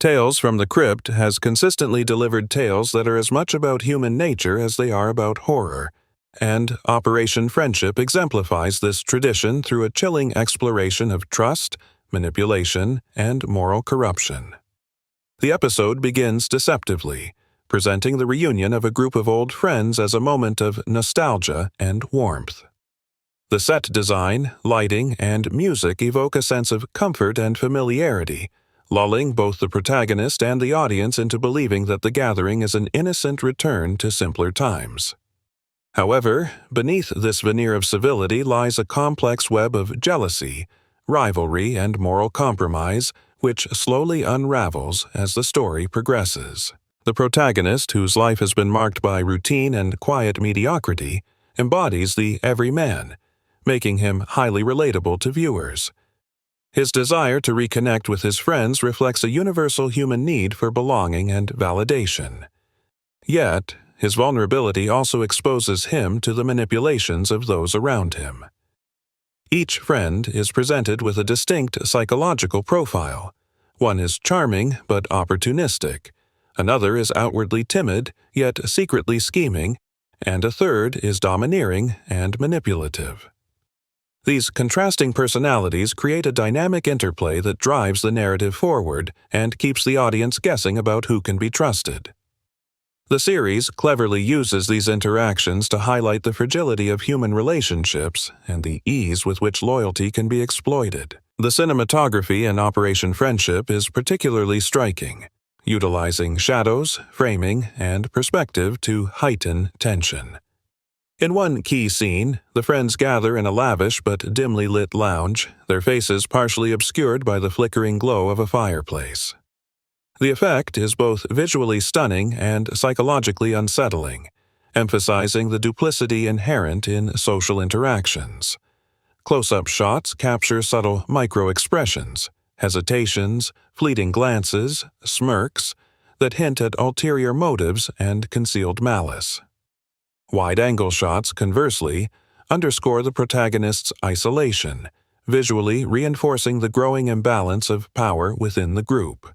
Tales from the Crypt has consistently delivered tales that are as much about human nature as they are about horror, and Operation Friendship exemplifies this tradition through a chilling exploration of trust, manipulation, and moral corruption. The episode begins deceptively, presenting the reunion of a group of old friends as a moment of nostalgia and warmth. The set design, lighting, and music evoke a sense of comfort and familiarity, lulling both the protagonist and the audience into believing that the gathering is an innocent return to simpler times. However, beneath this veneer of civility lies a complex web of jealousy, rivalry, and moral compromise, which slowly unravels as the story progresses. The protagonist, whose life has been marked by routine and quiet mediocrity, embodies the everyman, making him highly relatable to viewers. His desire to reconnect with his friends reflects a universal human need for belonging and validation. Yet, his vulnerability also exposes him to the manipulations of those around him. Each friend is presented with a distinct psychological profile. One is charming but opportunistic, another is outwardly timid yet secretly scheming, and a third is domineering and manipulative. These contrasting personalities create a dynamic interplay that drives the narrative forward and keeps the audience guessing about who can be trusted. The series cleverly uses these interactions to highlight the fragility of human relationships and the ease with which loyalty can be exploited. The cinematography in Operation Friendship is particularly striking, utilizing shadows, framing, and perspective to heighten tension. In one key scene, the friends gather in a lavish but dimly lit lounge, their faces partially obscured by the flickering glow of a fireplace. The effect is both visually stunning and psychologically unsettling, emphasizing the duplicity inherent in social interactions. Close-up shots capture subtle micro-expressions, hesitations, fleeting glances, smirks, that hint at ulterior motives and concealed malice. Wide-angle shots, conversely, underscore the protagonist's isolation, visually reinforcing the growing imbalance of power within the group.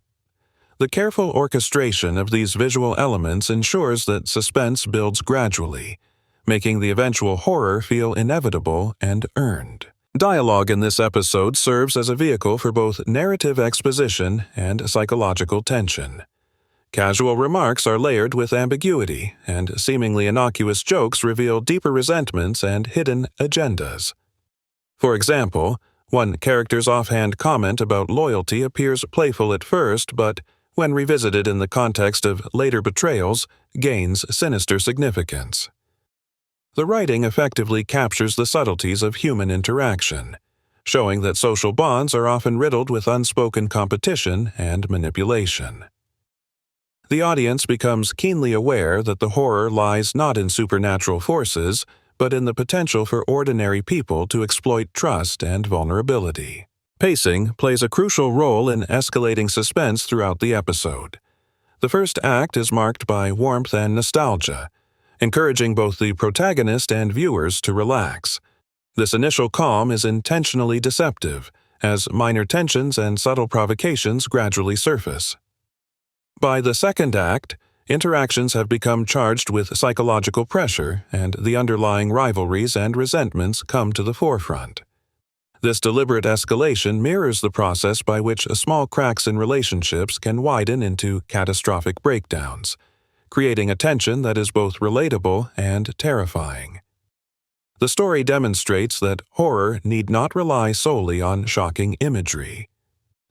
The careful orchestration of these visual elements ensures that suspense builds gradually, making the eventual horror feel inevitable and earned. Dialogue in this episode serves as a vehicle for both narrative exposition and psychological tension. Casual remarks are layered with ambiguity, and seemingly innocuous jokes reveal deeper resentments and hidden agendas. For example, one character's offhand comment about loyalty appears playful at first, but, when revisited in the context of later betrayals, gains sinister significance. The writing effectively captures the subtleties of human interaction, showing that social bonds are often riddled with unspoken competition and manipulation. The audience becomes keenly aware that the horror lies not in supernatural forces, but in the potential for ordinary people to exploit trust and vulnerability. Pacing plays a crucial role in escalating suspense throughout the episode. The first act is marked by warmth and nostalgia, encouraging both the protagonist and viewers to relax. This initial calm is intentionally deceptive, as minor tensions and subtle provocations gradually surface. By the second act, interactions have become charged with psychological pressure, and the underlying rivalries and resentments come to the forefront. This deliberate escalation mirrors the process by which small cracks in relationships can widen into catastrophic breakdowns, creating a tension that is both relatable and terrifying. The story demonstrates that horror need not rely solely on shocking imagery.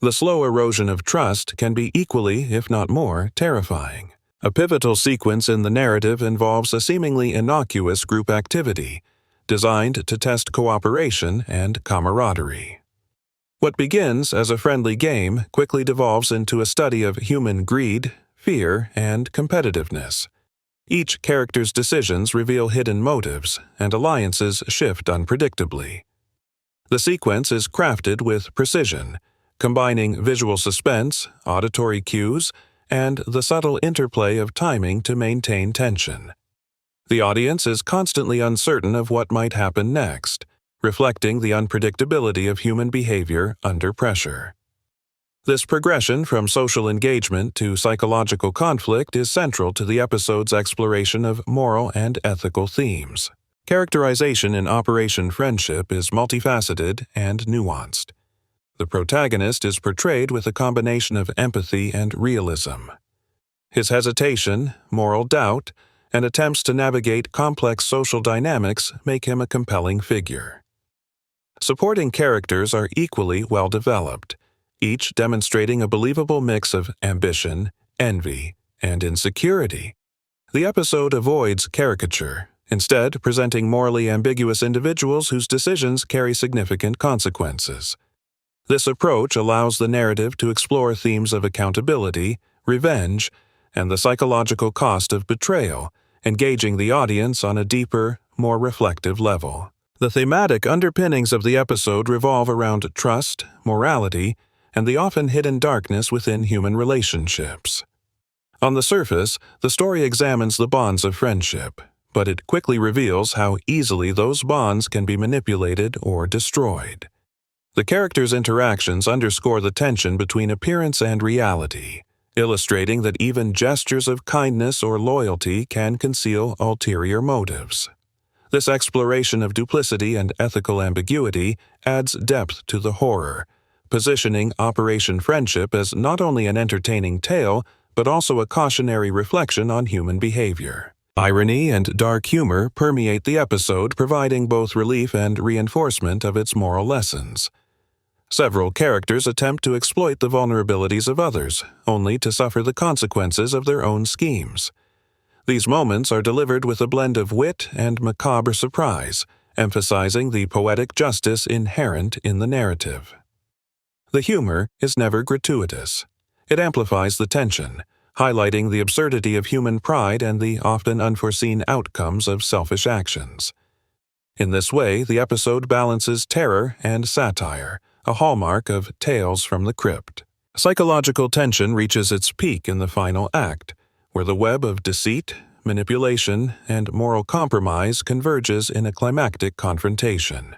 The slow erosion of trust can be equally, if not more, terrifying. A pivotal sequence in the narrative involves a seemingly innocuous group activity, designed to test cooperation and camaraderie. What begins as a friendly game quickly devolves into a study of human greed, fear, and competitiveness. Each character's decisions reveal hidden motives, and alliances shift unpredictably. The sequence is crafted with precision, combining visual suspense, auditory cues, and the subtle interplay of timing to maintain tension. The audience is constantly uncertain of what might happen next, reflecting the unpredictability of human behavior under pressure. This progression from social engagement to psychological conflict is central to the episode's exploration of moral and ethical themes. Characterization in Operation Friendship is multifaceted and nuanced. The protagonist is portrayed with a combination of empathy and realism. His hesitation, moral doubt, and attempts to navigate complex social dynamics make him a compelling figure. Supporting characters are equally well developed, each demonstrating a believable mix of ambition, envy, and insecurity. The episode avoids caricature, instead presenting morally ambiguous individuals whose decisions carry significant consequences. This approach allows the narrative to explore themes of accountability, revenge, and the psychological cost of betrayal, engaging the audience on a deeper, more reflective level. The thematic underpinnings of the episode revolve around trust, morality, and the often hidden darkness within human relationships. On the surface, the story examines the bonds of friendship, but it quickly reveals how easily those bonds can be manipulated or destroyed. The characters' interactions underscore the tension between appearance and reality, illustrating that even gestures of kindness or loyalty can conceal ulterior motives. This exploration of duplicity and ethical ambiguity adds depth to the horror, positioning Operation Friendship as not only an entertaining tale, but also a cautionary reflection on human behavior. Irony and dark humor permeate the episode, providing both relief and reinforcement of its moral lessons. Several characters attempt to exploit the vulnerabilities of others, only to suffer the consequences of their own schemes. These moments are delivered with a blend of wit and macabre surprise, emphasizing the poetic justice inherent in the narrative. The humor is never gratuitous. It amplifies the tension, highlighting the absurdity of human pride and the often unforeseen outcomes of selfish actions. In this way, the episode balances terror and satire, a hallmark of Tales from the Crypt. Psychological tension reaches its peak in the final act, where the web of deceit, manipulation, and moral compromise converges in a climactic confrontation.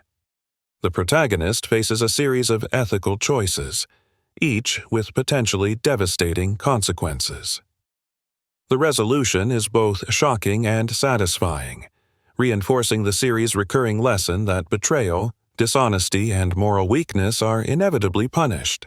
The protagonist faces a series of ethical choices, each with potentially devastating consequences. The resolution is both shocking and satisfying, reinforcing the series' recurring lesson that betrayal, dishonesty, and moral weakness are inevitably punished.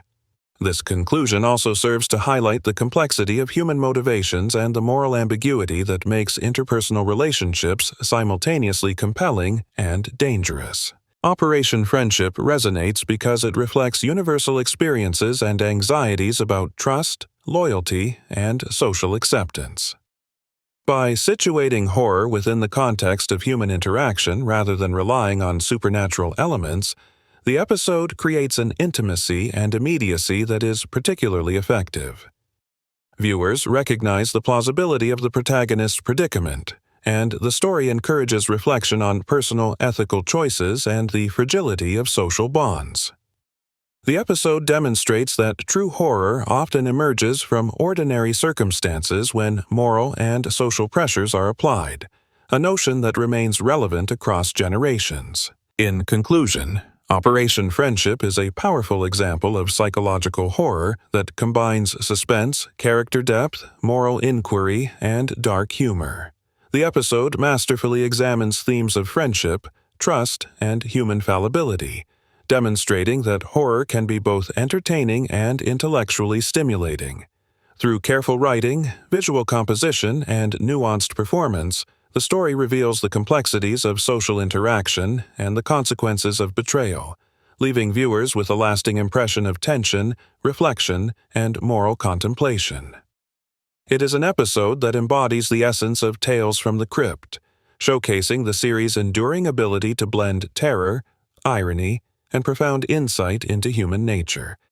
This conclusion also serves to highlight the complexity of human motivations and the moral ambiguity that makes interpersonal relationships simultaneously compelling and dangerous. Operation Friendship resonates because it reflects universal experiences and anxieties about trust, loyalty, and social acceptance. By situating horror within the context of human interaction rather than relying on supernatural elements, the episode creates an intimacy and immediacy that is particularly effective. Viewers recognize the plausibility of the protagonist's predicament, and the story encourages reflection on personal ethical choices and the fragility of social bonds. The episode demonstrates that true horror often emerges from ordinary circumstances when moral and social pressures are applied, a notion that remains relevant across generations. In conclusion, Operation Friendship is a powerful example of psychological horror that combines suspense, character depth, moral inquiry, and dark humor. The episode masterfully examines themes of friendship, trust, and human fallibility, demonstrating that horror can be both entertaining and intellectually stimulating. Through careful writing, visual composition, and nuanced performance, the story reveals the complexities of social interaction and the consequences of betrayal, leaving viewers with a lasting impression of tension, reflection, and moral contemplation. It is an episode that embodies the essence of Tales from the Crypt, showcasing the series' enduring ability to blend terror, irony, and profound insight into human nature.